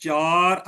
4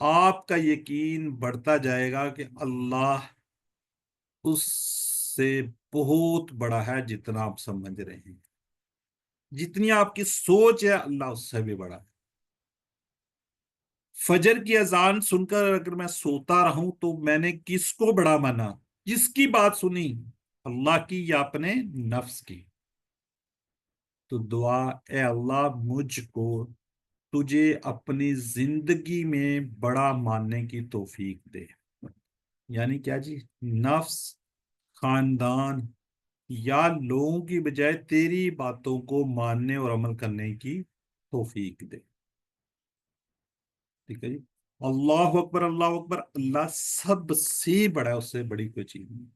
آپ کا یقین بڑھتا جائے گا کہ اللہ اس سے بہت بڑا ہے جتنا آپ سمجھ رہے ہیں. جتنی آپ کی سوچ ہے اللہ اس سے بھی بڑا ہے. فجر کی اذان سن کر اگر میں سوتا رہوں تو میں نے کس کو بڑا مانا؟ کس کی بات سنی؟ اللہ کی یا اپنے نفس کی؟ تو دعا، اے اللہ مجھ کو تجھے اپنی زندگی میں بڑا ماننے کی توفیق دے. یعنی کیا جی؟ نفس، خاندان یا لوگوں کی بجائے تیری باتوں کو ماننے اور عمل کرنے کی توفیق دے. ٹھیک ہے جی. اللہ اکبر، اللہ اکبر. اللہ سب سے بڑا ہے، اس سے بڑی کوئی چیز نہیں.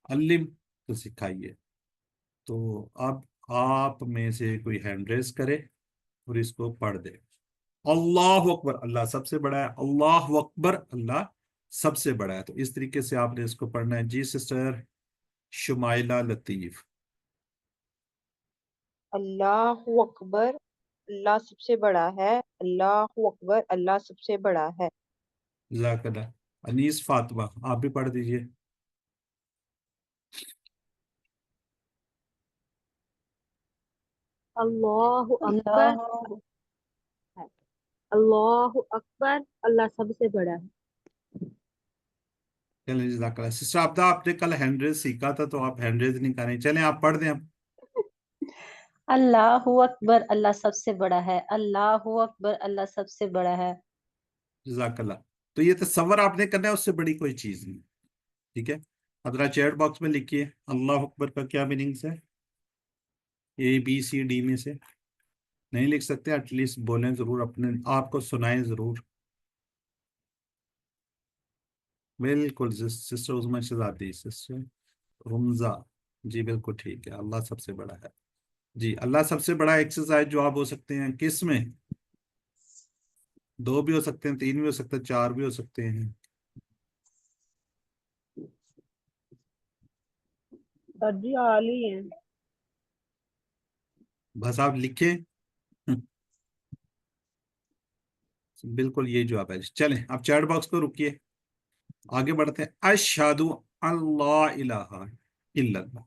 علم تو سکھائیے. تو اب آپ میں سے کوئی ہینڈ ریز کرے اور اس کو پڑھ دے. اللہ اکبر، اللہ سب سے بڑا ہے. اللہ اکبر، اللہ سب سے بڑا ہے. تو اس طریقے سے آپ نے اس کو پڑھنا ہے. جی سسٹر شمائلہ لطیف. اللہ اکبر، اللہ سب سے بڑا ہے. اللہ اکبر، اللہ سب سے بڑا ہے. جزاک اللہ. انیس فاطمہ آپ بھی پڑھ دیجئے. اللہ اکبر اللہ ہے. اللہ اکبر، اللہ سب سے بڑا ہے. چلیں جزاک اللہ. سسٹر عبدہ آپ نے کل ہینڈ ریز سیکھا تھا تو آپ ہینڈ ریز نہیں کر رہے. چلیں آپ پڑھ دیں اب. اللہ اکبر، اللہ سب سے بڑا ہے. اللہ اکبر، اللہ سب سے بڑا ہے. جزاک اللہ. تو یہ تصور آپ نے کرنا ہے، اس سے بڑی کوئی چیز نہیں. ٹھیک ہے. اب ذرا چیٹ باکس میں لکھیے اللہ اکبر کا کیا میننگز ہے. اے بی سی ڈی میں سے نہیں لکھ سکتے ایٹ لیسٹ بولیں ضرور، اپنے آپ کو سنائیں ضرور. بالکل سسٹر عظمی شہزادی، سسٹر رمزہ، جی بالکل ٹھیک ہے. اللہ سب سے بڑا ہے. جی اللہ سب سے بڑا ایکسرسائز جو آپ ہو سکتے ہیں کس میں؟ 2 بھی ہو سکتے ہیں، 3 بھی ہو سکتے ہیں، 4 بھی ہو سکتے ہیں. سر جی حال ہی ہے. بس آپ لکھیں. بالکل یہ جواب ہے. چلیں آپ چیٹ باکس کو رکیے، آگے بڑھتے ہیں. اشہدو اللہ الہ الا اللہ.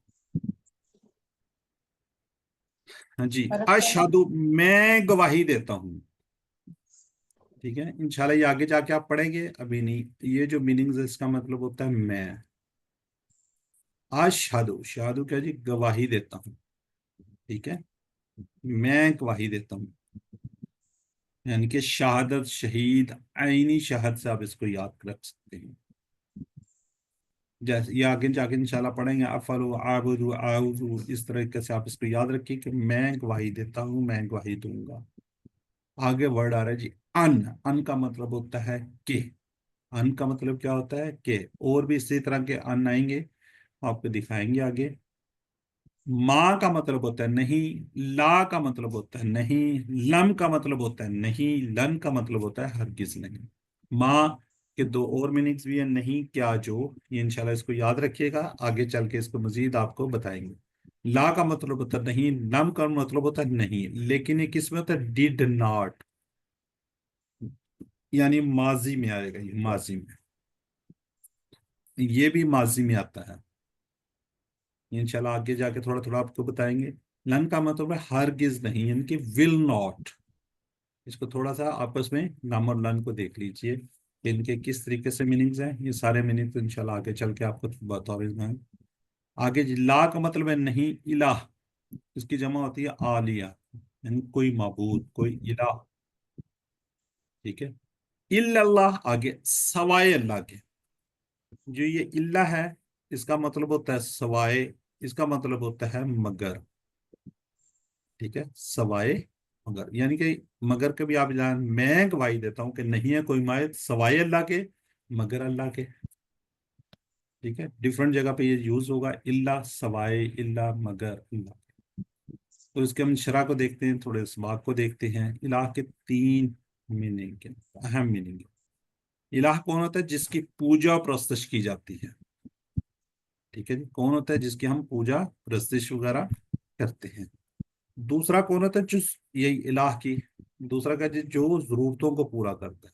ہاں جی. اشہدو میں گواہی دیتا ہوں. ٹھیک ہے. انشاءاللہ یہ آگے جا کے آپ پڑھیں گے، ابھی نہیں. یہ جو میننگز ہے اس کا مطلب ہوتا ہے میں. اشہدو، شہادو کیا جی؟ گواہی دیتا ہوں. ٹھیک ہے. میں گواہی دیتا ہوں، یعنی کہ شہادت، شہید، عینی شہادت سے آپ اس کو یاد رکھ سکتے ہیں. جیسے یہ آگے جا کے انشاءاللہ پڑھیں گے افعلوا اعبدوا اعوذ، اس طریقے سے آپ اس کو یاد رکھیے کہ میں گواہی دیتا ہوں، میں گواہی دوں گا. آگے ورڈ آ رہا ہے جی ان کا مطلب ہوتا ہے کہ. ان کا مطلب کیا ہوتا ہے؟ کہ. اور بھی اسی طرح کے ان آئیں گے، آپ کو دکھائیں گے آگے. ماں کا مطلب ہوتا ہے نہیں. لا کا مطلب ہوتا ہے نہیں. لم کا مطلب ہوتا ہے نہیں. لن کا مطلب ہوتا ہے ہرگز نہیں. ماں کے 2 اور میننگز بھی ہیں، نہیں، کیا، جو. یہ انشاءاللہ اس کو یاد رکھیے گا، آگے چل کے اس کو مزید آپ کو بتائیں گے. لا کا مطلب ہوتا ہے نہیں. لم کا مطلب ہوتا ہے نہیں، لیکن یہ کس میں ہوتا ہے؟ ڈیڈ ناٹ، یعنی ماضی میں آئے گا. یہ ماضی میں، یہ بھی ماضی میں آتا ہے. انشاءاللہ آگے جا کے تھوڑا تھوڑا آپ کو بتائیں گے. لن کا مطلب ہے ہرگز نہیں، یعنی کہ ول ناٹ. اس کو تھوڑا سا آپس میں نام اور لن کو دیکھ لیجئے کہ ان کے کس طریقے سے میننگز ہیں. یہ سارے میننگ تو انشاءاللہ آگے چل کے آپ کو بتاؤں گا. آگے جی لا کا مطلب ہے نہیں. الہ، اس کی جمع ہوتی ہے آلیہ، یعنی کوئی معبود، کوئی الہ. ٹھیک ہے. الا اللہ، آگے سوائے اللہ کے. جو یہ اللہ ہے اس کا مطلب ہوتا ہے سوائے، اس کا مطلب ہوتا ہے مگر. ٹھیک ہے. سوائے مگر، یعنی کہ مگر کے بھی آپ جان، میں گواہی دیتا ہوں کہ نہیں ہے کوئی معبود سوائے اللہ کے، مگر اللہ کے. ٹھیک ہے. ڈفرنٹ جگہ پہ یہ یوز ہوگا، اللہ، سوائے، اللہ، مگر اللہ. تو اس کے ہم شرح کو دیکھتے ہیں، تھوڑے اسباق کو دیکھتے ہیں. الہ کے 3 میننگ کے اہم میننگ. الہ کون ہوتا ہے؟ جس کی پوجا پرستش کی جاتی ہے. ٹھیک ہے جی. کون ہوتا ہے؟ جس کی ہم پوجا پرستش وغیرہ کرتے ہیں. دوسرا کون ہوتا ہے؟ جس یہی الہ کی دوسرا کا جو ضرورتوں کو پورا کرتا ہے.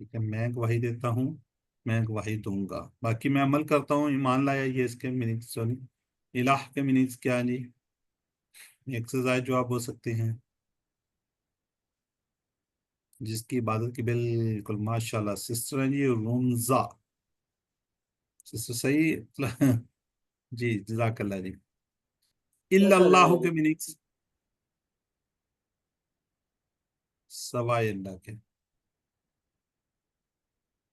ٹھیک ہے، میں گواہی دیتا ہوں، میں گواہی دوں گا، باقی میں عمل کرتا ہوں، ایمان لایا، یہ اس کے میننگس سونی الہ کے میننگس کیا ہے جی؟ ایکسرسائز جواب ہو سکتے ہیں، جس کی عبادت کی بالکل ماشاءاللہ سسٹر ہیں جی رمزہ، سسٹر صحیح جی جزاک اللہ جی. الا اللہ کے میننگس سوائے اللہ کے.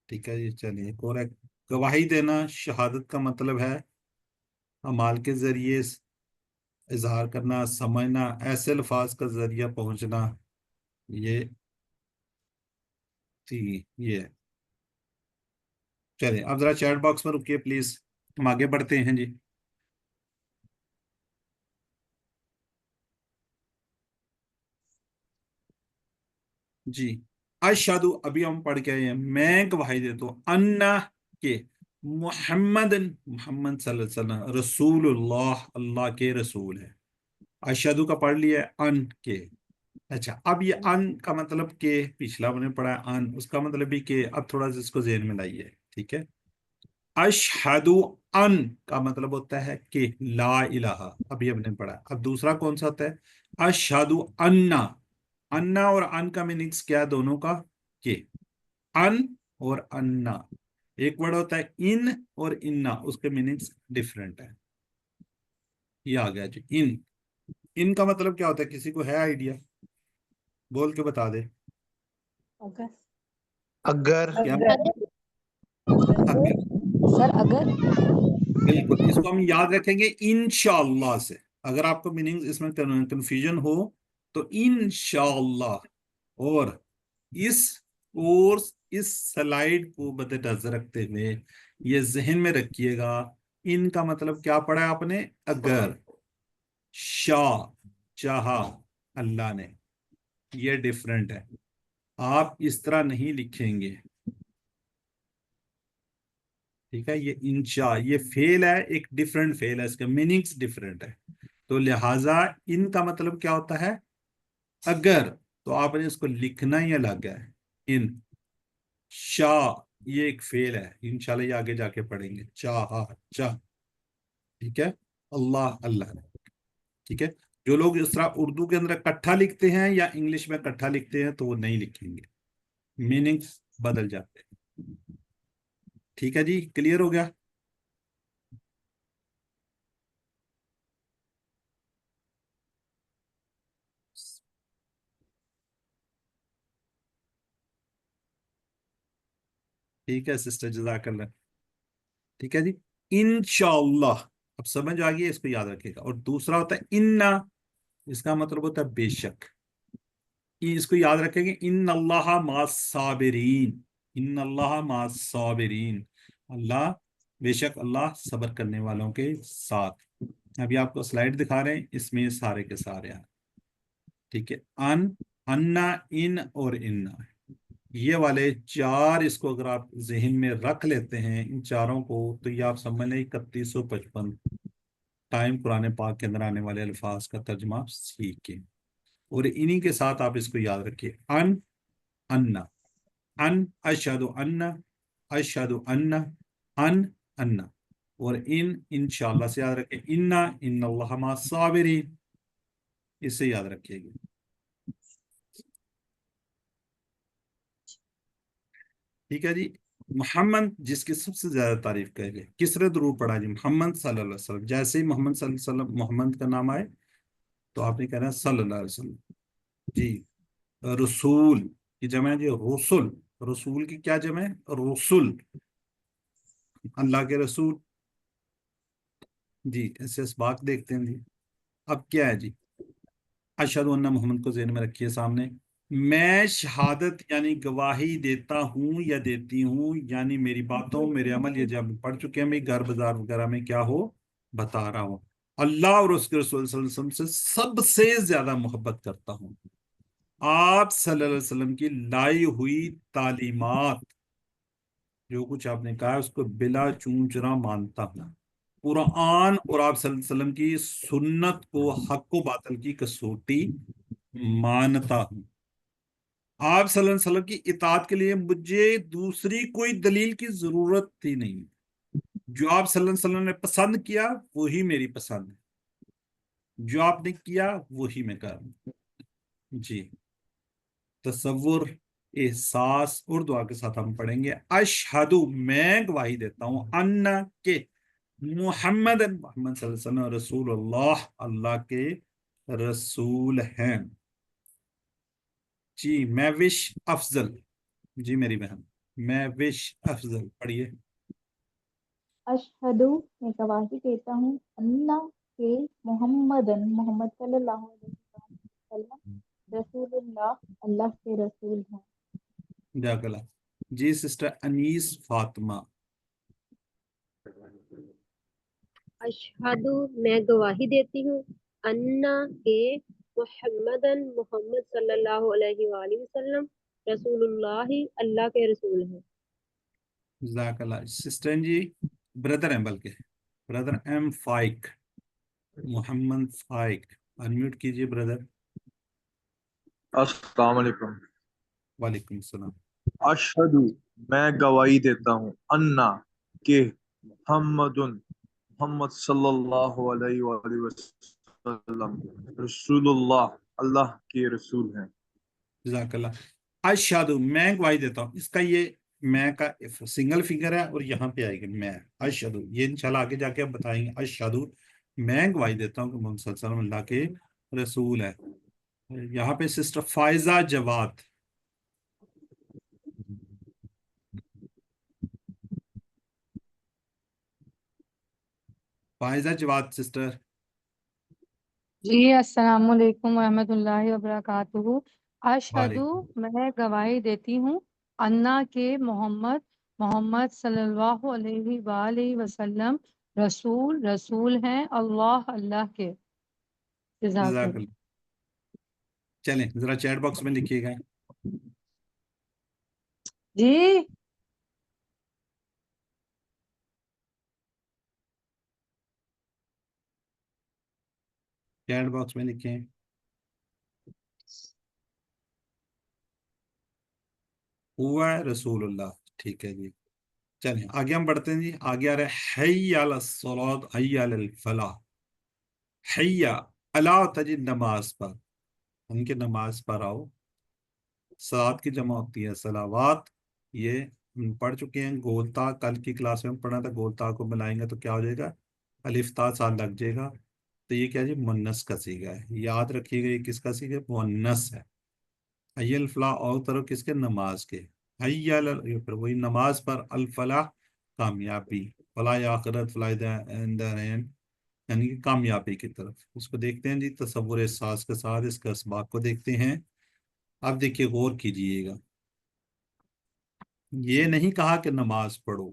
ٹھیک ہے جی، چلیے ایک اور ہے، گواہی دینا شہادت کا مطلب ہے اعمال کے ذریعے اظہار کرنا، سمجھنا، ایسے الفاظ کا ذریعہ پہنچنا، یہ تھی یہ. چلیں اب ذرا چیٹ باکس میں رکیے پلیز، ہم آگے بڑھتے ہیں جی. جی اشہدو، ابھی ہم پڑھ کے آئے ہیں، میں گواہی دیتا ہوں، انا کہ محمد محمد صلی اللہ علیہ وسلم رسول اللہ، اللہ کے رسول ہے. اشہدو کا پڑھ لیا ہے، ان کے. اچھا اب یہ ان کا مطلب کہ پچھلا ہم نے پڑھا ہے ان، اس کا مطلب بھی کہ اب تھوڑا سا اس کو ذہن میں لائیے. ٹھیک ہے، اشہدو ان کا مطلب ہوتا ہے کہ لا الہ، ابھی ہم نے پڑھا. اب دوسرا کون سا ہوتا ہے؟ اشہدو انا. انا اور ان کا میننگس کیا ہے دونوں کا؟ کہ ان اور انا، ایک ورڈ ہوتا ہے ان اور انا، اس کے میننگس ڈفرینٹ ہے. یہ آ گیا جی ان کا مطلب کیا ہوتا ہے؟ کسی کو ہے آئیڈیا؟ بول کے بتا دے. اگر اگر کیا اگر اگر؟ سر اگر بالکل، اس کو ہم یاد رکھیں گے انشاءاللہ سے. اگر آپ کو میننگ اس میں کنفیوژن ہو تو انشاءاللہ. اور اس سلائیڈ کو مد نظر رکھتے ہوئے یہ ذہن میں رکھیے گا، ان کا مطلب کیا پڑھا ہے آپ نے؟ اگر، شاء، چاہا اللہ نے. یہ ڈیفرنٹ ہے، آپ اس طرح نہیں لکھیں گے. ٹھیک ہے، یہ انشاء یہ فعل ہے، ایک ڈیفرنٹ فعل ہے، اس کا میننگس ڈیفرنٹ ہے. تو لہٰذا ان کا مطلب کیا ہوتا ہے؟ اگر. تو آپ نے اس کو لکھنا ہی الگ ہے. ان شاء یہ ایک فعل ہے، انشاءاللہ یہ آگے جا کے پڑھیں گے، چاہا، چاہ. ٹھیک ہے، اللہ اللہ نے. ٹھیک ہے، جو لوگ اس طرح اردو کے اندر اکٹھا لکھتے ہیں یا انگلش میں اکٹھا لکھتے ہیں تو وہ نہیں لکھیں گے، میننگس بدل جاتے ہیں. ٹھیک ہے جی، کلیئر ہو گیا؟ ٹھیک ہے سسٹر، جزاک اللہ. ٹھیک ہے جی، انشاءاللہ اب سمجھ آ گئی، اس کو یاد رکھے گا. اور دوسرا ہوتا ہے انا، اس کا مطلب ہوتا ہے بے شک. اس کو یاد رکھیں گے، ان اللہ مع الصابرین، ان اللہ مع الصابرین، اللہ بے شک اللہ صبر کرنے والوں کے ساتھ. ابھی آپ کو سلائیڈ دکھا رہے ہیں، اس میں سارے کے سارے ہیں. ٹھیک ہے، انا، ان اور انا، یہ والے چار، اس کو اگر آپ ذہن میں رکھ لیتے ہیں ان چاروں کو، تو یہ آپ سمجھ لیں 3155 ٹائم قرآن پاک کے اندر آنے والے الفاظ کا ترجمہ سیکھیں. اور انہی کے ساتھ آپ اس کو یاد رکھیے، انا، اشہد انا، اشہد انا، انا. اور انشاءاللہ سے یاد رکھیں، ان اللہ مع الصابرین، اس سے یاد رکھیے گا. ٹھیک ہے جی. محمد جس کی سب سے زیادہ تعریف کرے گئے، کس نے درود پڑھا جی؟ محمد صلی اللہ علیہ وسلم. جیسے ہی محمد صلی اللہ علیہ وسلم، محمد کا نام آئے تو آپ نے کہنا ہے صلی اللہ علیہ وسلم. جی رسول کی جمع ہے جی رسول. رسول کی کیا جمع ہے؟ رسول، اللہ کے رسول. جی ایسے اسباق دیکھتے ہیں جی. اب کیا ہے جی؟ اشہد ان محمد کو ذہن میں رکھیے سامنے. میں شہادت یعنی گواہی دیتا ہوں یا دیتی ہوں، یعنی میری باتوں، میرے عمل، یہ جب پڑھ چکے ہیں، میں گھر بازار وغیرہ میں کیا ہو بتا رہا ہوں، اللہ اور اس کے رسول صلی اللہ علیہ وسلم سے سب سے زیادہ محبت کرتا ہوں. آپ صلی اللہ علیہ وسلم کی لائی ہوئی تعلیمات، جو کچھ آپ نے کہا ہے، اس کو بلا چون چرا مانتا ہوں. قرآن اور آپ صلی اللہ علیہ وسلم کی سنت کو حق و باطل کی کسوٹی مانتا ہوں. آپ صلی اللہ علیہ وسلم کی اطاعت کے لیے مجھے دوسری کوئی دلیل کی ضرورت ہی نہیں. جو آپ صلی اللہ علیہ وسلم نے پسند کیا وہی میری پسند ہے, جو آپ نے کیا وہی میں کر رہا ہوں. جی, تصور, احساس اور دعا کے ساتھ ہم پڑھیں گے. اشہدو, میں گواہی دیتا ہوں, ان کے, محمد محمد صلی اللہ علیہ وسلم رسول اللہ, اللہ کے رسول ہیں. جی, میں وش افضل, جی میری بہن, میں وش افضل, پڑھیے. اشہدو, میں گواہی دیتا ہوں, اللہ کے محمد صلی اللہ علیہ وسلم رسول اللہ, اللہ کے رسول ہیں. جزاک اللہ. جی سسٹر انیس فاطمہ. اشہدو, میں گواہی دیتی ہوں, انا کہ محمد صلی اللہ علیہ وآلہ وسلم رسول اللہ, اللہ کے رسول ہیں. جزاک اللہ. سسٹر جی بردر ہیں, بلکہ بردر ایم فائق, محمد فائق, انمیوٹ کیجئے بردر. السلام علیکم. وعلیکم السلام. اشہدو, میں گواہی دیتا ہوں, انا کہ محمد صلی اللہ علیہ وآلہ وسلم رسول اللہ, اللہ کے رسول ہیں. جزاک اللہ. اشہدو, میں گواہی دیتا ہوں, اس کا یہ میں کا سنگل فنگر ہے اور یہاں پہ آئے گا میں. اشہدو, یہ انشاءاللہ آگے جا کے ہم بتائیں گے. اشہدو, میں گواہی دیتا ہوں کہ محمد صلی اللہ علیہ وسلم اللہ کے رسول ہے. یہاں پہ سسٹر فائزہ جواد. فائزہ جواد سسٹر. جی السلام علیکم ورحمۃ اللہ وبرکاتہ. اشہدو, وعلیکم. میں گواہی دیتی ہوں, انا کے محمد صلی اللہ علیہ وآلہ وسلم رسول ہیں, اللہ کے. جزاک جزاک اللہ. اللہ. چلیں ذرا چیٹ باکس میں لکھیے گا. جی چیٹ باکس میں لکھیں. ہوا رسول اللہ. ٹھیک ہے جی. چلیں آگے ہم بڑھتے ہیں جی. آگے آ رہا ہے حی علی الصلاۃ حی علی الفلاح. حیا, اللہ ہوتا جی نماز پر, ان کے نماز پر آؤ. صلات کی جمع ہوتی ہے صلوات. یہ ہم پڑھ چکے ہیں. گولتا کل کی کلاس میں ہم پڑھا تھا, گولتا کو ملائیں گے تو کیا ہو جائے گا, الف تا سال لگ جائے گا. تو یہ کیا جی مؤنث کا صیغہ ہے. یاد رکھیے گا یہ کس کا صیغہ ہے, مؤنث ہے. حی الفلاح اور طرف کس کے, نماز کے. حی علی, پھر وہی نماز پر, الفلاح کامیابی, فلاح آخرت, فلاح دارین, یعنی کہ کامیابی کی طرف. اس کو دیکھتے ہیں جی تصور احساس کے ساتھ, اس کے اسباق کو دیکھتے ہیں. اب دیکھیے غور کیجئے گا. یہ نہیں کہا کہ نماز پڑھو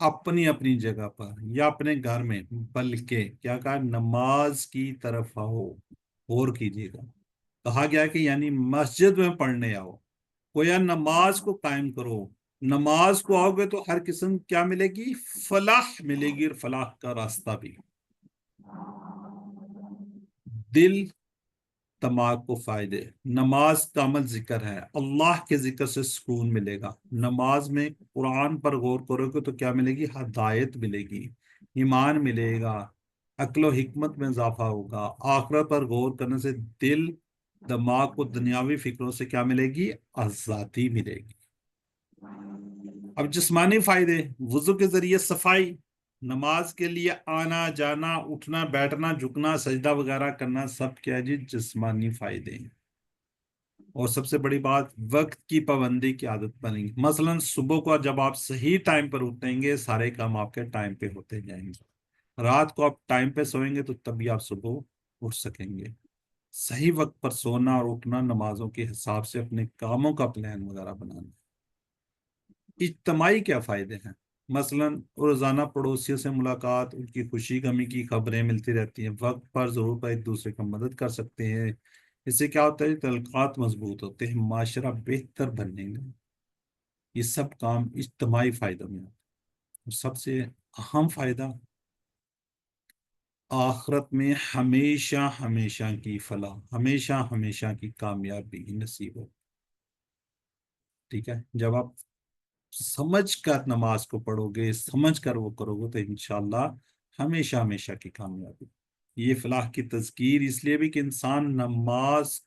اپنی اپنی جگہ پر یا اپنے گھر میں, بلکہ کیا کہا, نماز کی طرف آؤ. غور کیجئے گا. کہا گیا کہ یعنی مسجد میں پڑھنے آؤ, گویا نماز کو قائم کرو. نماز کو آؤ گے تو ہر قسم کیا ملے گی, فلاح ملے گی, اور فلاح کا راستہ بھی. دل دماغ کو فائدے. نماز کا عمل ذکر ہے, اللہ کے ذکر سے سکون ملے گا. نماز میں قرآن پر غور کرو گے تو کیا ملے گی, ہدایت ملے گی, ایمان ملے گا, عقل و حکمت میں اضافہ ہوگا. آخرت پر غور کرنے سے دل دماغ کو دنیاوی فکروں سے کیا ملے گی, آزادی ملے گی. اب جسمانی فائدے, وضو کے ذریعے صفائی, نماز کے لیے آنا جانا, اٹھنا بیٹھنا, جھکنا, سجدہ وغیرہ کرنا, سب کیا جی جسمانی فائدے ہیں. اور سب سے بڑی بات, وقت کی پابندی کی عادت بنے گی. مثلا صبح کو جب آپ صحیح ٹائم پر اٹھیں گے, سارے کام آپ کے ٹائم پہ ہوتے جائیں گے. رات کو آپ ٹائم پہ سوئیں گے تو تبھی آپ صبح اٹھ سکیں گے. صحیح وقت پر سونا اور اٹھنا, نمازوں کے حساب سے اپنے کاموں کا پلان وغیرہ بنانا. اجتماعی کیا فائدے ہیں, مثلا روزانہ پڑوسیوں سے ملاقات, ان کی خوشی غمی کی خبریں ملتی رہتی ہیں. وقت پر ضرور پر ایک دوسرے کا مدد کر سکتے ہیں. اس سے کیا ہوتا ہے, تعلقات مضبوط ہوتے ہیں, معاشرہ بہتر بننے گا. یہ سب کام اجتماعی فائدوں میں. سب سے اہم فائدہ, آخرت میں ہمیشہ ہمیشہ کی فلاح, ہمیشہ ہمیشہ کی کامیابی نصیب ہو. ٹھیک ہے، جب آپ سمجھ کر نماز کو پڑھو گے، سمجھ کر وہ کرو گے، تو انشاءاللہ ہمیشہ ہمیشہ کی کامیابی۔ یہ فلاح کی تذکیر اس لیے بھی کہ انسان نماز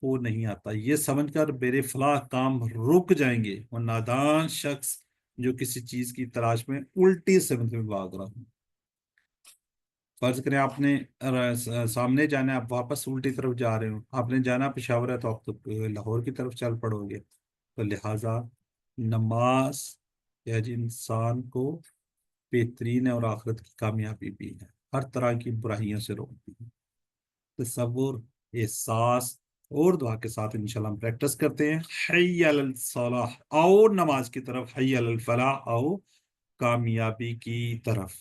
کو نہیں آتا، یہ سمجھ کر میرے فلاح کام رک جائیں گے، وہ نادان شخص جو کسی چیز کی تلاش میں الٹی سمت میں بھاگ رہا ہوں۔ فرض کریں آپ نے سامنے جانا ہے، آپ واپس الٹی طرف جا رہے ہو، آپ نے جانا پشاور ہے تو آپ تو لاہور کی طرف چل پڑو گے۔ تو لہٰذا نماز یا جی انسان کو بہترین ہے اور آخرت کی کامیابی بھی ہے، ہر طرح کی برائیوں سے روکتی ہے۔ تصور، احساس اور دعا کے ساتھ انشاءاللہ ہم پریکٹس کرتے ہیں۔ حی علی الصلاح، آؤ نماز کی طرف، حی علی الفلاح، آؤ کامیابی کی طرف۔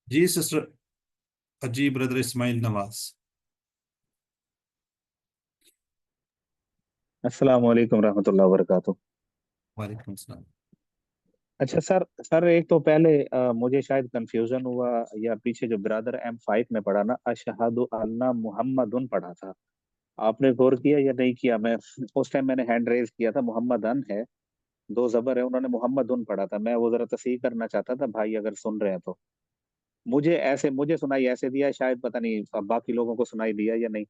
جی سسٹر، جی بردر اسماعیل نواز۔ السلام علیکم رحمۃ اللہ وبرکاتہ۔ وعلیکم السلام۔ اچھا سر ایک تو پہلے مجھے شاید کنفیوژن ہوا، یا پیچھے جو برادر M5 میں پڑھا نا، اشہد ان محمدن پڑھا تھا، آپ نے غور کیا یا نہیں کیا؟ میں اس ٹائم میں نے ہینڈ ریز کیا تھا، محمدن ہے، 2 زبر ہے، انہوں نے محمدن پڑھا تھا۔ میں وہ ذرا تصحیح کرنا چاہتا تھا، بھائی اگر سن رہے ہیں تو۔ مجھے سنائی ایسے دیا، شاید پتہ نہیں اب باقی لوگوں کو سنائی دیا یا نہیں،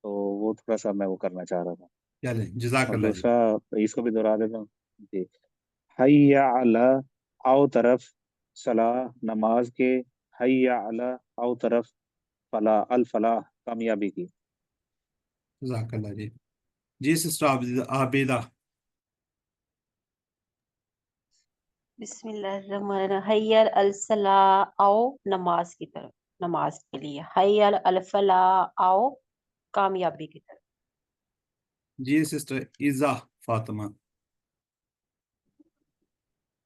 تو وہ تھوڑا سا میں وہ کرنا چاہ رہا تھا۔ چلیں، جزاک اور اللہ جی۔ دوسرا اس کو بھی دہرا دیتا ہوں جی، حی علی، آؤ طرف، صلاح نماز کے، حی علی، آؤ طرف، فلاح الفلاح کامیابی کی۔ جزاک اللہ جی۔ جی سسٹر عابدہ۔ بسم اللہ الرحمن الرحیم، حی علی الصلاح، آؤ نماز کی طرف، نماز کے لیے، حی علی الفلاح، آؤ کامیابی کی طرف۔ جی سسٹر عزا فاطمہ۔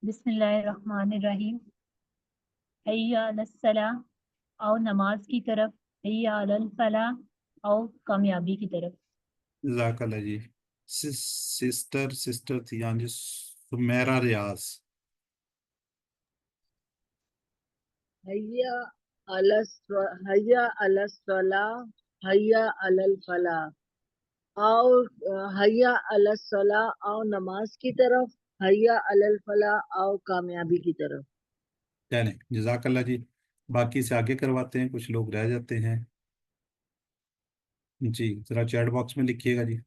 بسم اللہ الرحمن الرحیم، حی علی الصلاح، آؤ نماز کی طرف، حی علی الفلاح، آؤ کامیابی کی طرف۔ جزاک اللہ جی۔ سسٹر تھی ہاں جی، سمیرہ ریاض۔ حیا علی الصلاح، حیا علی الفلاح، آؤ حیا علی الصلاح، آؤ نماز کی طرف، حیا علی الفلاح، آؤ کامیابی کی طرف۔ چلیں، جزاک اللہ جی۔ باقی سے آگے کرواتے ہیں، کچھ لوگ رہ جاتے ہیں۔ جی ذرا چیٹ باکس میں لکھیے گا جی۔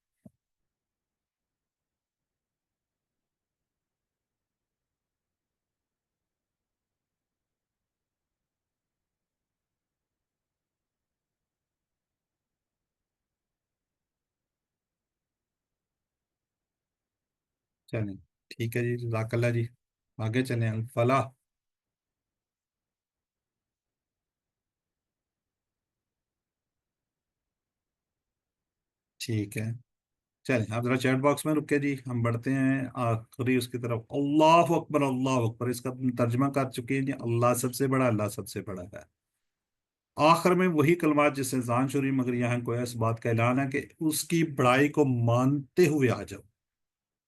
چلیں ٹھیک ہے جی، جزاک اللہ جی۔ آگے چلیں، الفلاح۔ ٹھیک ہے، چلیں آپ ذرا چیٹ باکس میں رکے جی، ہم بڑھتے ہیں آخری اس کی طرف۔ اللہ اکبر، اللہ اکبر، اس کا ترجمہ کر چکے ہیں جی، اللہ سب سے بڑا، اللہ سب سے بڑا ہے۔ آخر میں وہی کلمات جس سے زان شوری، مگر یہاں کوئی اس بات کا اعلان ہے کہ اس کی بڑائی کو مانتے ہوئے آ جاؤ۔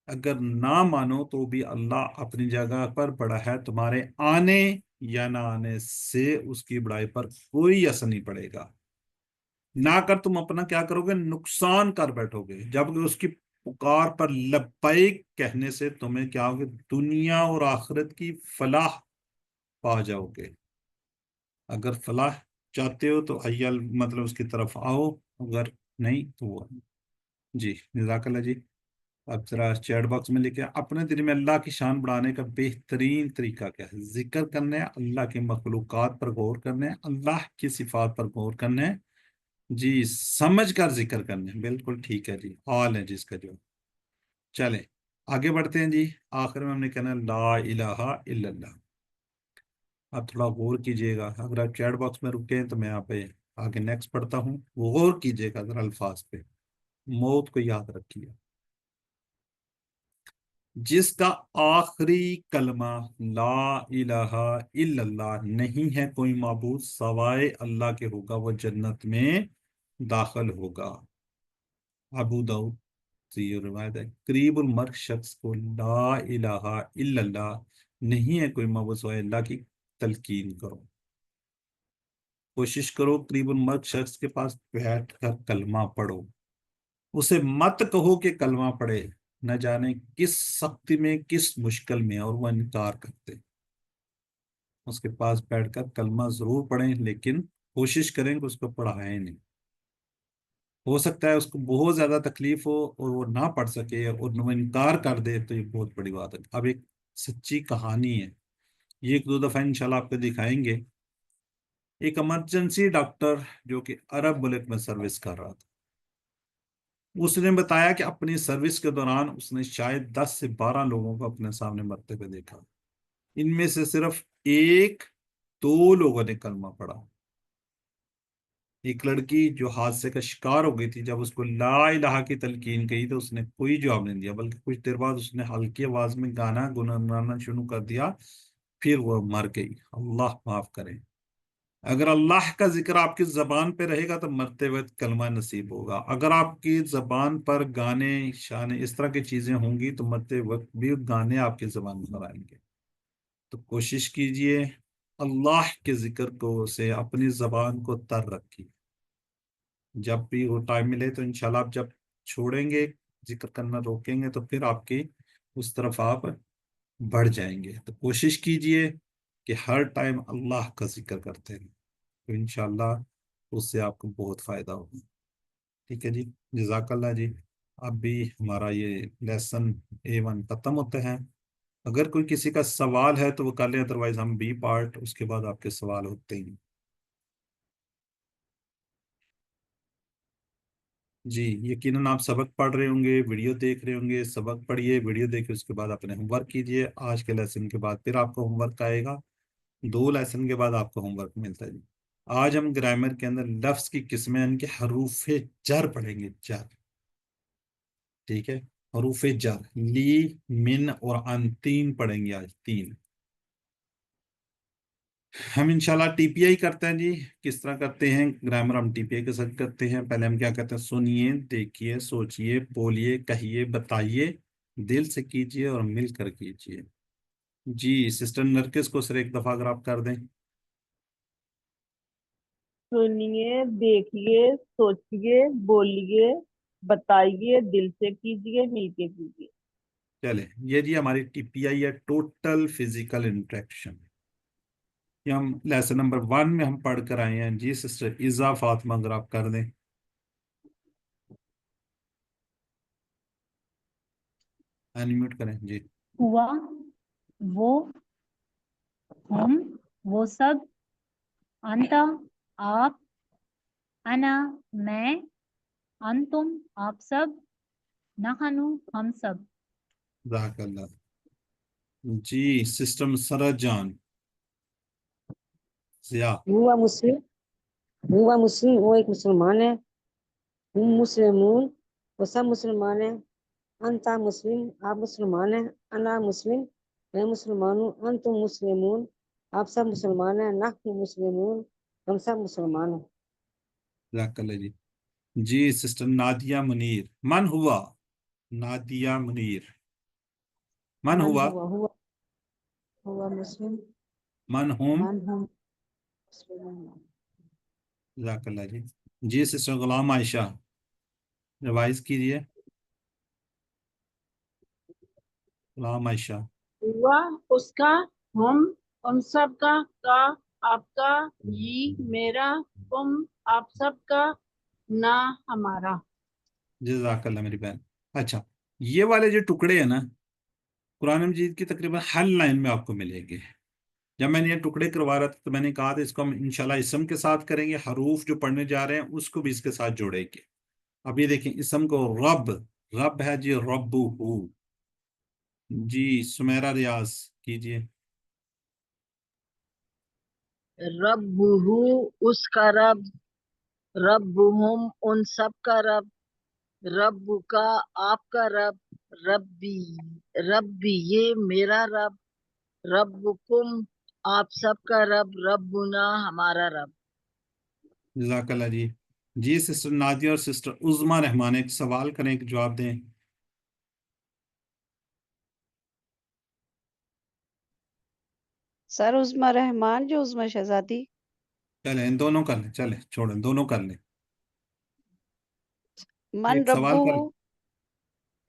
اگر نہ مانو تو بھی اللہ اپنی جگہ پر بڑا ہے، تمہارے آنے یا نہ آنے سے اس کی بڑائی پر کوئی اثر نہیں پڑے گا۔ نہ کر تم اپنا کیا کرو گے، نقصان کر بیٹھو گے، جبکہ اس کی پکار پر لبیک کہنے سے تمہیں کیا ہوگے، دنیا اور آخرت کی فلاح پا جاؤ گے۔ اگر فلاح چاہتے ہو تو حیال مطلب اس کی طرف آؤ، اگر نہیں تو وہ۔ جی جزاک اللہ جی۔ اب ذرا چیٹ باکس میں لکھے، اپنے دل میں اللہ کی شان بڑھانے کا بہترین طریقہ کیا ہے؟ ذکر کرنے، اللہ کی مخلوقات پر غور کرنے، اللہ کی صفات پر غور کرنے، جی سمجھ کر ذکر کرنے، بالکل ٹھیک ہے جی، حال ہے جس کا جو۔ چلیں آگے بڑھتے ہیں جی، آخر میں ہم نے کہنا لا الہ الا اللہ۔ آپ تھوڑا غور کیجئے گا، اگر آپ چیٹ باکس میں رکے ہیں تو میں آپ پہ آگے نیکسٹ پڑھتا ہوں، غور کیجئے گا ذرا الفاظ پہ، موت کو یاد رکھیے۔ جس کا آخری کلمہ لا الہ الا اللہ، نہیں ہے کوئی معبود سوائے اللہ کے، ہوگا وہ جنت میں داخل ہوگا۔ ابو داؤد سے یہ روایت ہے، قریب المرگ شخص کو لا الہ الا اللہ، نہیں ہے کوئی معبود سوائے اللہ کی تلقین کرو، کوشش کرو قریب المرگ شخص کے پاس بیٹھ کر کلمہ پڑھو، اسے مت کہو کہ کلمہ پڑھے، نہ جانے کس سختی میں کس مشکل میں، اور وہ انکار کرتے ہیں۔ اس کے پاس بیٹھ کر کلمہ ضرور پڑھیں، لیکن کوشش کریں کہ اس کو پڑھائیں نہیں۔ ہو سکتا ہے اس کو بہت زیادہ تکلیف ہو اور وہ نہ پڑھ سکے اور وہ انکار کر دے، تو یہ بہت بڑی بات ہے۔ اب ایک سچی کہانی ہے، یہ ایک دو دفعہ انشاءاللہ آپ کو دکھائیں گے۔ ایک ایمرجنسی ڈاکٹر جو کہ عرب ملک میں سروس کر رہا تھا، اس نے بتایا کہ اپنی سروس کے دوران اس نے شاید 10 سے 12 لوگوں کو اپنے سامنے مرتے ہوئے دیکھا، ان میں سے صرف 1-2 لوگوں نے کلمہ پڑھا۔ ایک لڑکی جو حادثے کا شکار ہو گئی تھی، جب اس کو لا الہ کی تلقین کہی تو اس نے کوئی جواب نہیں دیا، بلکہ کچھ دیر بعد اس نے ہلکی آواز میں گانا گنگنانا شروع کر دیا، پھر وہ مر گئی۔ اللہ معاف کرے۔ اگر اللہ کا ذکر آپ کی زبان پہ رہے گا تو مرتے وقت کلمہ نصیب ہوگا، اگر آپ کی زبان پر گانے شانے اس طرح کی چیزیں ہوں گی تو مرتے وقت بھی گانے آپ کی زبان پر آئیں گے۔ تو کوشش کیجئے اللہ کے ذکر کو سے اپنی زبان کو تر رکھیے۔ جب بھی وہ ٹائم ملے تو انشاءاللہ آپ جب چھوڑیں گے ذکر کرنا، روکیں گے، تو پھر آپ کی اس طرف آپ بڑھ جائیں گے۔ تو کوشش کیجئے کہ ہر ٹائم اللہ کا ذکر کرتے ہیں، تو انشاءاللہ اس سے آپ کو بہت فائدہ ہوگا۔ ٹھیک ہے جی، جزاک اللہ جی۔ اب بھی ہمارا یہ لیسن A1 ختم ہوتا ہے۔ اگر کوئی کسی کا سوال ہے تو وہ کر لیں، ادروائز ہم B پارٹ اس کے بعد آپ کے سوال ہوتے ہیں۔ جی یقیناً آپ سبق پڑھ رہے ہوں گے، ویڈیو دیکھ رہے ہوں گے، سبق پڑھیے، ویڈیو دیکھیں، اس کے بعد اپنے ہوم ورک کیجیے۔ آج کے لیسن کے بعد پھر آپ کو ہوم ورک آئے گا، 2 لیسن کے بعد آپ کو ہوم ورک ملتا ہے جی۔ آج ہم گرامر کے اندر لفظ کی قسمیں، ان کے حروف جر پڑھیں گے، جر۔ ٹھیک ہے، حروف جر، لی، من اور ان، 3 پڑھیں گے آج، 3۔ ہم انشاءاللہ ٹی پی آئی کرتے ہیں جی۔ کس طرح کرتے ہیں گرامر؟ ہم ٹی پی آئی کے ساتھ کرتے ہیں۔ پہلے ہم کیا کرتے ہیں؟ سنیے، دیکھیے، سوچیے، بولیے، کہیے، بتائیے، دل سے کیجیے اور مل کر کیجیے۔ جی سسٹر نرکس کو سر ایک دفعہ اگر آپ کر دیں۔ سنیے، دیکھیے، سوچیے، بولیے، بتائیے، دل سے کیجیے، مل کے کیجیے۔ چلے، یہ جی ہماری ٹی پی آئی ہے، ٹوٹل فزیکل انٹریکشن۔ یہ ہم لیسن نمبر 1 میں ہم پڑھ کر آئے ہیں جی۔ سسٹر عزا فاطمہ اگر آپ کر دیں۔ انمیوٹ کریں جی۔ ہوا، وہ، ہم، وہ سب، انتا، آپ، انا، میں، انتم، آپ سب، نحنو، ہم سب۔ جزاک اللہ جی۔ سسٹر مسرت جان، ضیاء۔ ہوا مسلم، وہ ایک مسلمان ہے۔ ہم مسلمون، وہ سب مسلمان ہیں۔ انتا مسلم، آپ مسلمان ہیں۔ انا مسلم، میں مسلمان ہوں۔ انتم مسلمون، آپ سب مسلمان ہیں۔ نحن مسلمون، ہم سب مسلمان ہیں۔ جزاک اللہ جی۔ جی سسٹر نادیہ منیر، من ہوا؟ نادیہ منیر، من ہوا؟ ہوا مسلم، من ہم؟ ہم مسلمون۔ جزاک اللہ جی۔ جی سسٹر غلام عائشہ، ریوائز کیجیے۔ غلام عائشہ۔ ہوا اس کا، ہم ان سب کا آپ کا، یہ میرا، تم آپ سب کا، نہ ہمارا۔ جزاک اللہ میری بہن۔ اچھا، یہ والے جو ٹکڑے ہیں نا، قرآن مجید کی تقریباً ہر لائن میں آپ کو ملیں گے۔ جب میں نے یہ ٹکڑے کروا رہا تھا تو میں نے کہا تھا اس کو ہم انشاءاللہ اسم کے ساتھ کریں گے، حروف جو پڑھنے جا رہے ہیں اس کو بھی اس کے ساتھ جوڑیں گے۔ اب یہ دیکھیں، اسم کو رب، رب ہے جی، ربو ہو۔ جی سمیرہ ریاض کیجیے۔ رب اس کا رب، ربہم ان سب کا رب، رب کا آپ کا رب، ربی یہ میرا رب، ربکم آپ سب کا رب، ربنا ہمارا رب۔ جزاک اللہ جی۔ جی سسٹر نادیہ اور سسٹر عظمیٰ رحمان ایک سوال کریں، ایک جواب دیں۔ سر عظمیٰ رحمان جو عظمیٰ شہزادی؟ چلیں ان دونوں کر لیں، چلیں چھوڑیں، دونوں کر لیں۔ من ایک سوال ربو، کر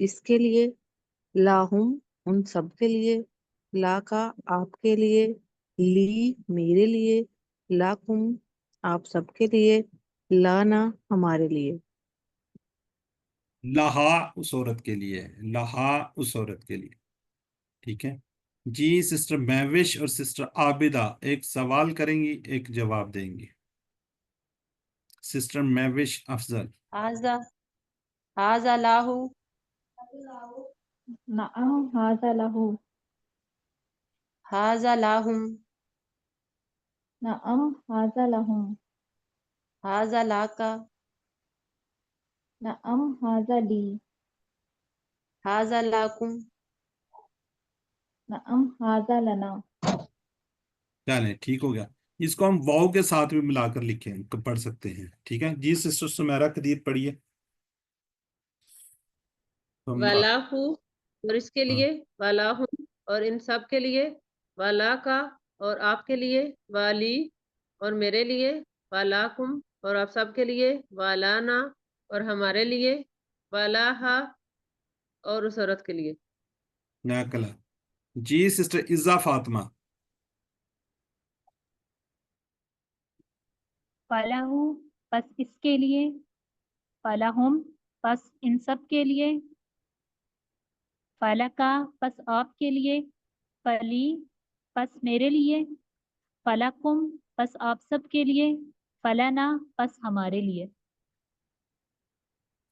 اس کے لیے، لاہم ان سب کے لیے، لا کا آپ کے لیے، لی میرے لیے، لاکم آپ سب کے لیے، لانا ہمارے لیے۔ لہا اس عورت کے لیے، لہا اس عورت کے لیے، ٹھیک ہے جی۔ سسٹر مہوش اور سسٹر عابدہ ایک سوال کریں گی، ایک جواب دیں گی۔ سسٹر مہوش افضل۔ هذا هذا له نعم هذا له هذا لهم نعم هذا لهم هذا لك نعم هذا لي هذا لكم نعم هذا لنا۔ چلیں ٹھیک ہو گیا، اس کو ہم واو کے ساتھ بھی ملا کر لکھیں، پڑھ سکتے ہیں، ٹھیک ہے جی۔ سسٹر سمیرا قدیر پڑھیے۔ ولاہو اور اس کے لیے، ولاہم اور ان سب کے لیے، ولا کا اور آپ کے لیے، والی اور میرے لیے، ولاکم اور آپ سب کے لیے، والانا اور ہمارے لیے، ولاہا اور اس عورت کے لیے۔ ناکلہ جی۔ سسٹر عزا فاطمہ۔ فلاحو پس اس کے لیے، فلاحم پس ان سب کے لیے، فلکا پس آپ کے لیے، فلی پس میرے لیے، فلکم پس آپ سب کے لیے، فلنا پس ہمارے لیے۔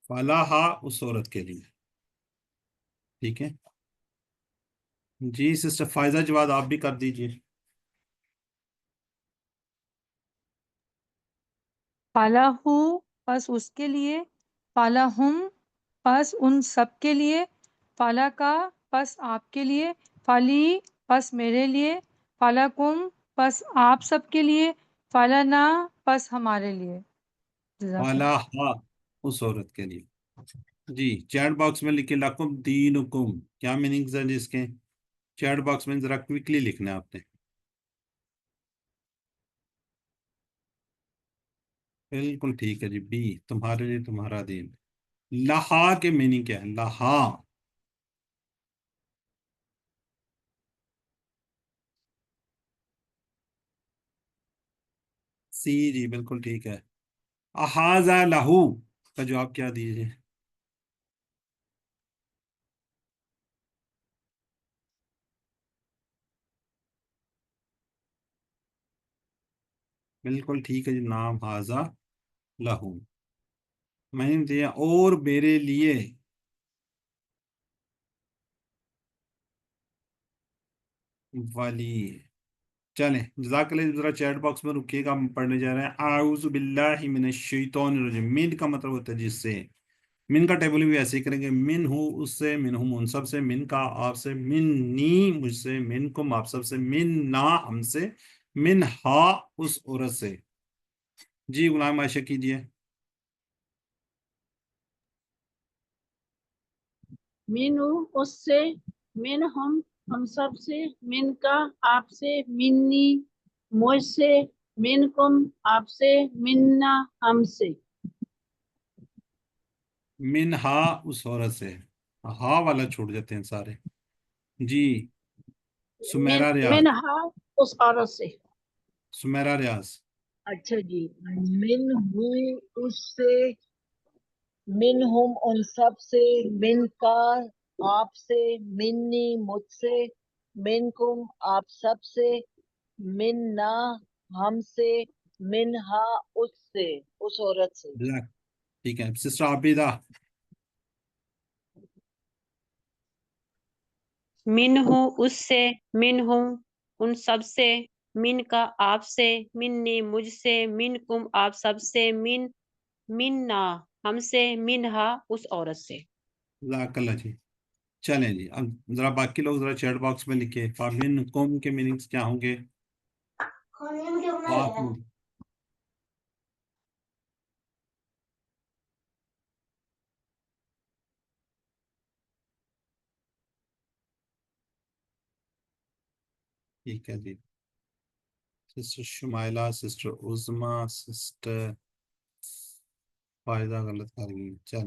فلاحا اس عورت کے لیے، ٹھیک ہے جی۔ سسٹر فائزہ جواد آپ بھی کر دیجئے۔ فلاحو پس اس کے لیے، فلاحم پس ان سب کے لیے، فلکا پس آپ کے لیے، فلی پس میرے لیے، فلکم پس آپ سب کے لیے، فلنا پس ہمارے لیے۔ جزاک اللہ۔ فلاحا اس عورت کے لیے جی۔ چیٹ باکس میں لکھے لکم دینکم، کیا میننگز ہیں جس کے؟ چیٹ باکس میں ذرا کوئکلی لکھنا ہے آپ نے۔ بالکل ٹھیک ہے جی، بی تمہارے لیے تمہارا دین۔ لہا کے میننگ کیا ہے؟ لہا سی جی، بالکل ٹھیک ہے۔ احاذا لہو کا جواب کیا دیجیے؟ بالکل ٹھیک ہے جی، نام حاضا لہو، میں نے دیا اور میرے لیے۔ ولی چلیں جزاک اللہ، ذرا چیٹ باکس میں رکیے گا، ہم پڑھنے جا رہے ہیں۔ اعوذ باللہ من الشیطان الرجیم، من کا مطلب ہوتا ہے جس سے، من کا ٹیبل بھی ایسے ہی کریں گے، من ہوں اس سے، من ہوں ان سب سے، من کا آپ سے، من نی مجھ سے، من کم آپ سب سے، من نا ہم سے، من ہا اس عورت سے۔ جی غلام عائشہ کیجئے۔ منو اس سے، من ہم سب سے، من کا آپ سے، منی مجھ سے، من کم آپ سے، منا ہم سے۔ من ہا اس عورت سے، ہا والا چھوڑ جاتے ہیں سارے جی۔ سمیرہ ریاض، منہا اس عورت سے۔ سمیرہ ریاض۔ اچھا جی، من ہوں اس سے، من ہم ان سب سے، من کا آپ سے، منی مجھ سے، من کم آپ سب سے، من نا ہم سے، من ہا اس سے، اس عورت سے۔ ٹھیک ہے سسٹر عابدہ۔ من ہوں اس سے، من ہوں ان سب سے، من کا آپ سے، منی مجھ سے، من کم آپ سب سے، منا ہم سے، منہا اس عورت سے۔ جزاک اللہ جی۔ چلیں جی، اب ذرا باقی لوگ ذرا چیٹ باکس میں لکھے فامن قوم کے میننگز کیا ہوں گے؟ آپ ٹھیک ہے جی۔ Sister Shumaila, sister Uzma, sister فائدہ غلط کر گئی، چل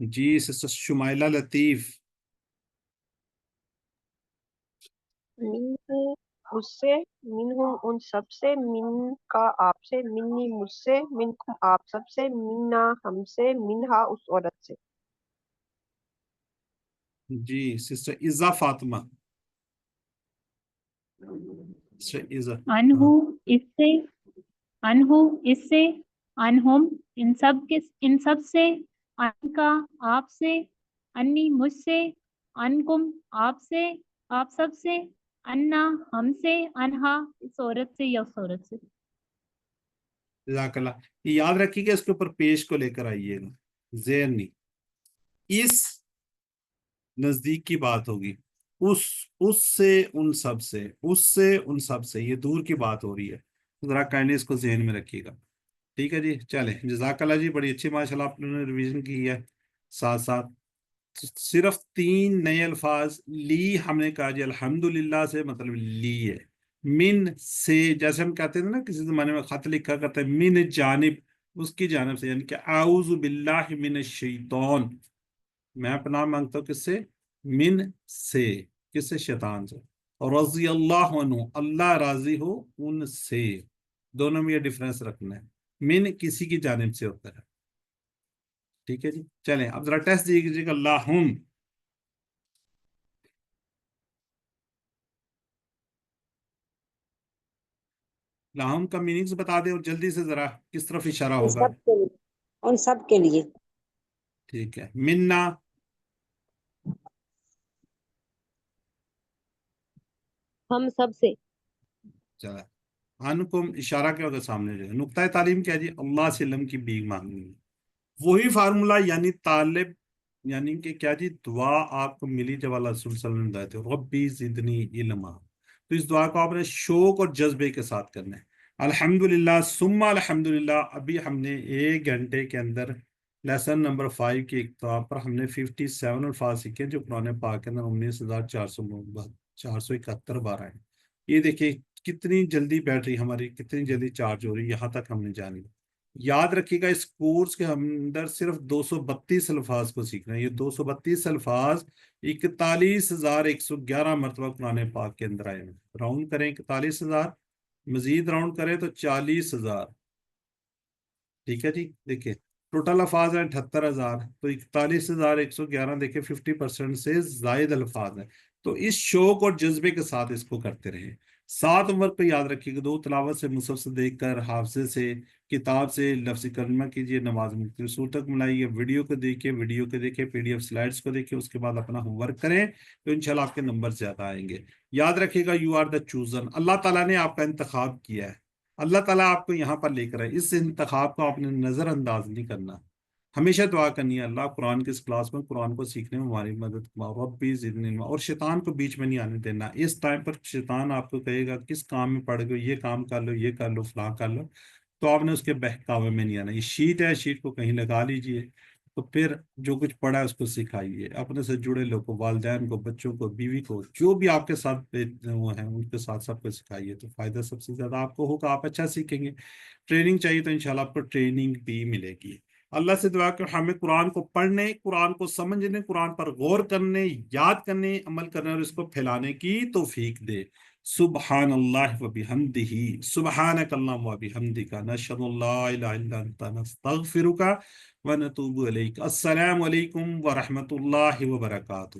جی سسٹر شمائلہ لطیف. منہ اس سے، منہم ان سب سے، من کا آپ سے، منی مجھ سے، منکم آپ سب سے، منا ہم سے، منہا اس عورت سے. جی سسٹر عزا فاطمہ. سسٹر عزا. انہو اس سے، انہو اس سے، انہم ان سب سے، ان کا آپ سے، انی مجھ سے، انکم آپ سے، آپ سب سے، انا ہم سے، انہا اس عورت سے یا اس عورت سے. جزاک اللہ. یہ یاد رکھیے گا، اس کے اوپر پیش کو لے کر آئیے گا، زیر نہیں. اس نزدیک کی بات ہوگی، اس سے ان سب سے، اس سے ان سب سے، یہ دور کی بات ہو رہی ہے. ذرا کائنڈلی اس کو ذہن میں رکھیے گا. ٹھیک ہے جی. چلیں جزاک اللہ جی، بڑی اچھی ماشاءاللہ آپ نے ریویژن کی ہے. ساتھ ساتھ صرف 3 نئے الفاظ. لی ہم نے کہا جی الحمدللہ سے مطلب لی ہے. من سے، جیسے ہم کہتے تھے نا کسی زمانے میں خط لکھا کرتے ہیں من جانب، اس کی جانب سے، یعنی کہ اعوذ باللہ من الشیطان، میں پناہ مانگتا ہوں کس سے؟ من سے. کس سے؟ شیطان سے. اور رضی اللہ عنہ، اللہ راضی ہو ان سے. دونوں میں یہ ڈفرینس رکھنا ہے، من کسی کی جانب سے ہوتا ہے. ٹھیک ہے جی. چلیں اب ذرا ٹیسٹ دیجیے گا. اللہم، لاہم کا میننگز بتا دیں اور جلدی سے ذرا کس طرف اشارہ ان ہوگا. سب کے لیے، ان سب کے لیے. ٹھیک ہے. منا، ہم سب سے. چلا. انکم اشارہ کیا ہوگا سامنے جو ہے. نقطۂ تعلیم کیا جی؟ اللہ سے علم کی بھیک مانگنی ہے. وہی فارمولا، یعنی طالب، یعنی کہ کیا جی دعا آپ کو ملی جب اللہ صلی اللہ علیہ وسلم نے دی ربی زدنی علما. تو اس دعا کو آپ نے شوق اور جذبے کے ساتھ کرنا ہے. الحمدللہ ثم الحمدللہ. ابھی ہم نے 1 گھنٹے کے اندر لیسن نمبر 5 کی کتاب پر ہم نے 57 الفاظ سیکھے جو قرآن پاک کے اندر 19,471 بار آئے. یہ دیکھیں کتنی جلدی بیٹری ہماری کتنی جلدی چارج ہو رہی ہے. یہاں تک ہم نے جانی. یاد رکھیے گا اس کورس کے اندر صرف 232 الفاظ کو سیکھنا ہے. یہ 232 الفاظ 41,111 مرتبہ قرآن پاک کے اندر آئے ہیں. راؤنڈ کریں 41,000، مزید راؤنڈ کریں تو 40,000. ٹھیک ہے جی. دیکھیں ٹوٹل الفاظ ہیں 78,000، تو 41,111 دیکھیں 50% سے زائد الفاظ ہیں. تو اس شوق اور جذبے کے ساتھ اس کو کرتے رہیں. 7 عمر پہ یاد رکھیے گا، 2 تلاوت سے، مصحف سے دیکھ کر، حافظے سے، کتاب سے لفظ کلمہ کیجئے، نماز مکتی رسول تک ملائیے، ویڈیو کو دیکھیے، PDF سلائڈز کو دیکھیے، اس کے بعد اپنا ہوم ورک کریں تو انشاءاللہ آپ کے نمبر زیادہ آئیں گے. یاد رکھیے گا یو آر دا چوزن. اللہ تعالیٰ نے آپ کا انتخاب کیا ہے. اللہ تعالیٰ آپ کو یہاں پر لے کر آئے. اس انتخاب کو آپ نے نظر انداز نہیں کرنا. ہمیشہ دعا کرنی ہے اللہ قرآن کی اس کلاس میں قرآن کو سیکھنے میں ہماری مدد کرو ربی زدنی علما. اور شیطان کو بیچ میں نہیں آنے دینا. اس ٹائم پر شیطان آپ کو کہے گا کس کام میں پڑ گئے، یہ کام کر لو، یہ کر لو، فلاں کر لو، تو آپ نے اس کے بہکاوے میں نہیں آنا. یہ شیٹ ہے، شیٹ کو کہیں لگا لیجئے. تو پھر جو کچھ پڑھا ہے اس کو سکھائیے. اپنے سے جڑے لوگ کو، والدین کو، بچوں کو، بیوی کو، جو بھی آپ کے ساتھ وہ ہیں ان کے ساتھ سب کو سکھائیے. تو فائدہ سب سے زیادہ آپ کو ہوگا، آپ اچھا سیکھیں گے. ٹریننگ چاہیے تو انشاءاللہ آپ کو ٹریننگ بھی ملے گی. اللہ سے دعا کہ ہمیں قرآن کو پڑھنے، قرآن کو سمجھنے، قرآن پر غور کرنے، یاد کرنے، عمل کرنے اور اس کو پھیلانے کی توفیق دے. سبحان اللہ و بحمدہ، سبحانک اللہم و بحمدک، نشہد ان لا الہ الا انت، نستغفرک و نتوب الیک. السلام علیکم ورحمۃ اللہ وبرکاتہ.